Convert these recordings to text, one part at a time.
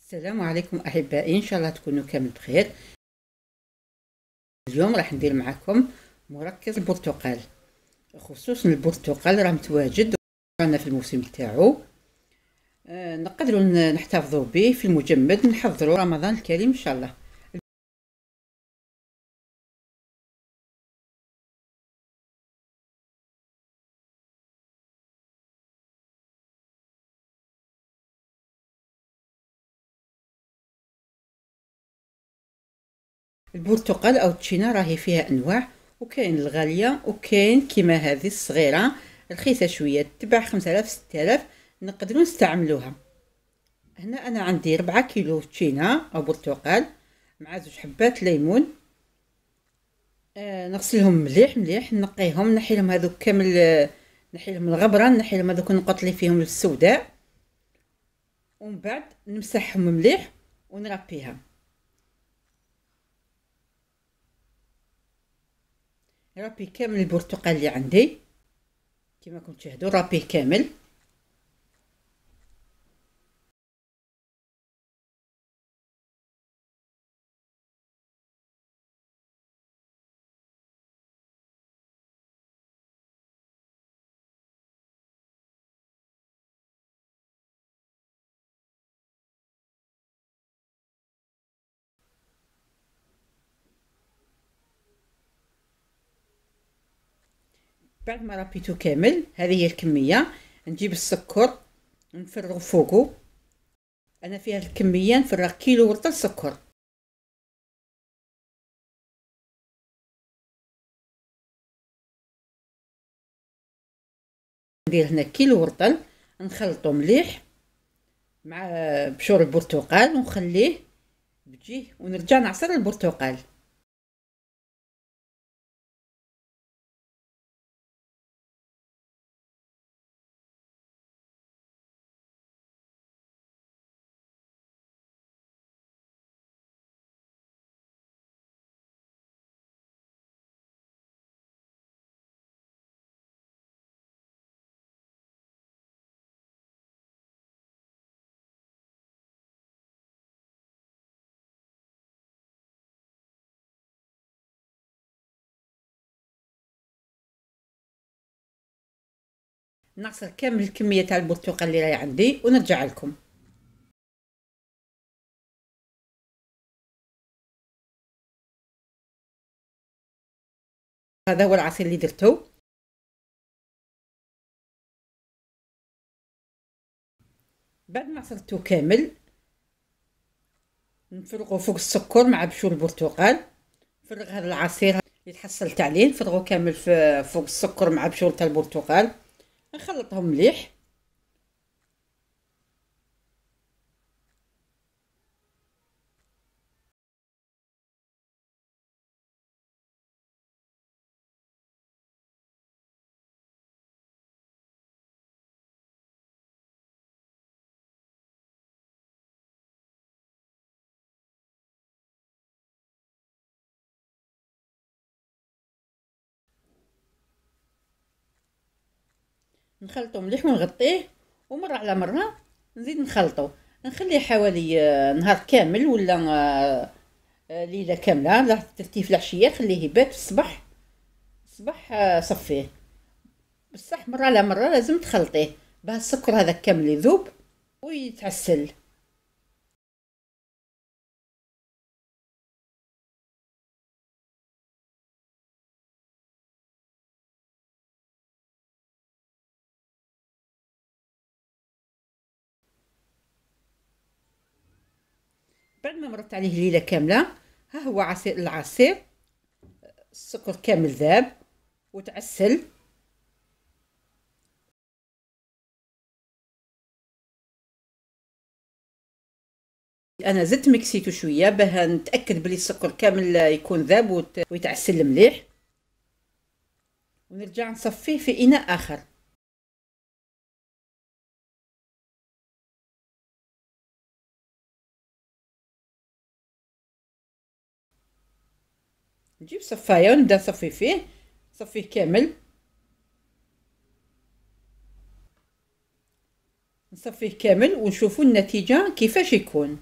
السلام عليكم احبائي، ان شاء الله تكونوا كامل بخير. اليوم راح ندير معكم مركز البرتقال، خصوصا البرتقال راه متواجد رانا في الموسم تاعو. نقدروا نحتفظوا به في المجمد، نحضروا رمضان الكريم ان شاء الله. البرتقال او التشينا راهي فيها انواع، وكاين الغاليه وكاين كيما هذه الصغيره رخيصه شويه تباع 5000 6000، نقدروا نستعملوها. هنا انا عندي 4 كيلو تشينا او برتقال مع 2 حبات ليمون. نغسلهم مليح مليح، نقيهم، نحيلهم هذوك كامل، نحيلهم الغبره، نحيلهم هذوك النقط اللي فيهم السوداء، ومن بعد نمسحهم مليح ونربيها. نربي كامل البرتقال اللي عندي كما كنتم تشاهدوا، ربيه كامل. بعد ما ربيته كامل، هذه هي الكميه. نجيب السكر نفرغ فوقه. انا فيها الكميه نفرغ كيلو ورطل سكر. ندير هنا كيلو ورطل، نخلطو مليح مع بشور البرتقال ونخليه بجيه، ونرجع نعصر البرتقال. نعصر كامل الكميه تاع البرتقال اللي راهي عندي ونرجع لكم. هذا هو العصير اللي درته. بعد ما عصرته كامل نفرغه فوق السكر مع بشور البرتقال. نفرغ هذا العصير اللي تحصلت عليه، نفرغه كامل في فوق السكر مع بشور تاع البرتقال، نخلطهم مليح. نخلطه مليح ونغطيه، ومره على مره نزيد نخلطه، نخليه حوالي نهار كامل ولا ليله كامله. لا درتيه في العشيه خليه يبات، في الصباح صفيه. بصح مره على مره لازم تخلطيه باه السكر هذا كامل يذوب ويتعسل. بعد ما مرت عليه ليله كامله، ها هو العصير السكر كامل ذاب وتعسل. انا زدت مكسيته شويه باه نتاكد بلي السكر كامل يكون ذاب ويتعسل مليح، ونرجع نصفيه في اناء اخر. نجيب صفايه ونبدا نصفي فيه، نصفيه كامل، نصفيه كامل ونشوفوا النتيجه كيفاش يكون.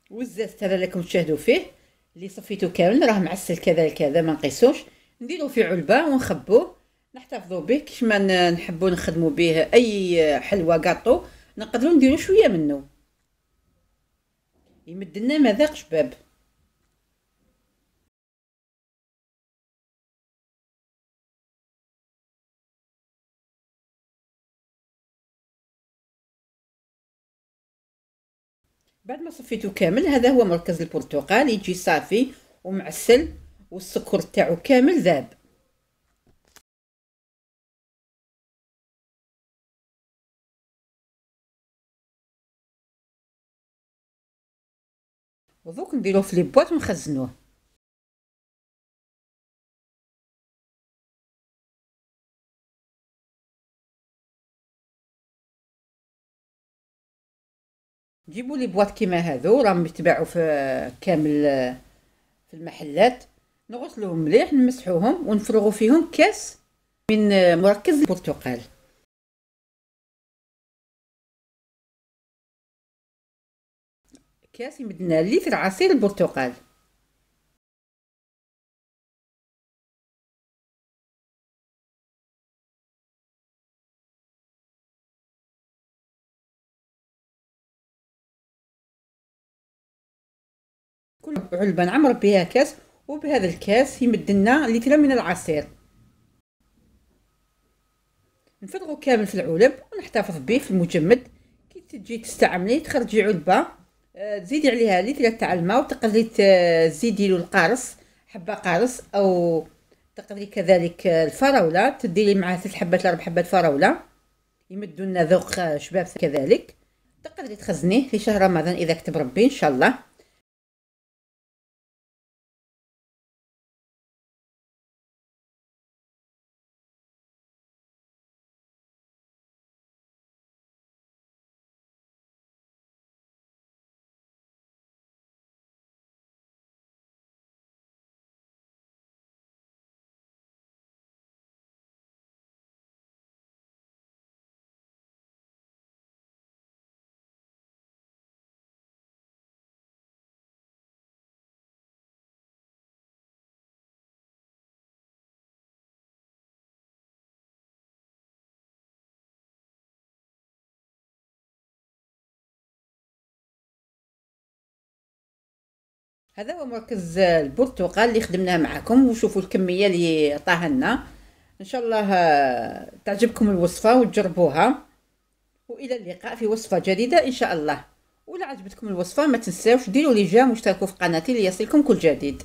والزاز هذا راكم تشاهدوا فيه اللي صفيتو كامل راه معسل كذلك، هذا ما نقيسوش، نديروه في علبه ونخبوه نحتفظوا به كيش ما نحبوا نخدموا به اي حلوى كاطو، نقدروا نديروا شويه منه يمد لنا مذاق شباب. بعد ما صفيتو كامل، هذا هو مركز البرتقال، يجي صافي ومعسل والسكر تاعو كامل ذاب. ودوك نديروه في لي بواط ونخزنوه. جيبوا لي بواط كيما هذو راهم يتباعوا في كامل في المحلات، نغسلوهم مليح نمسحوهم ونفرغوا فيهم كاس من مركز البرتقال. كاس يمدنا لتر عصير البرتقال. كل علبة نعمر بها كاس، وبهذا الكاس يمدنا لتر من العصير. نفرغو كامل في العلب ونحتفظ به في المجمد. كي تجي تستعملي تخرجي علبة، تزيدي عليها لتر تاع الماء، وتقدري تزيدي له القارص، حبة قارص، او تقدري كذلك الفراولة تديري معها 3 حبات ل 4 حبات فراولة يمدوا لنا ذوق شباب. كذلك تقدري تخزنيه في شهر رمضان اذا كتب ربي ان شاء الله. هذا هو مركز البرتقال اللي خدمناه معكم، وشوفوا الكميه اللي عطاها لنا. ان شاء الله تعجبكم الوصفه وتجربوها، والى اللقاء في وصفه جديده ان شاء الله. ولا عجبتكم الوصفه ما تنساوش ديروا لي جيم واشتركوا في قناتي ليصلكم كل جديد.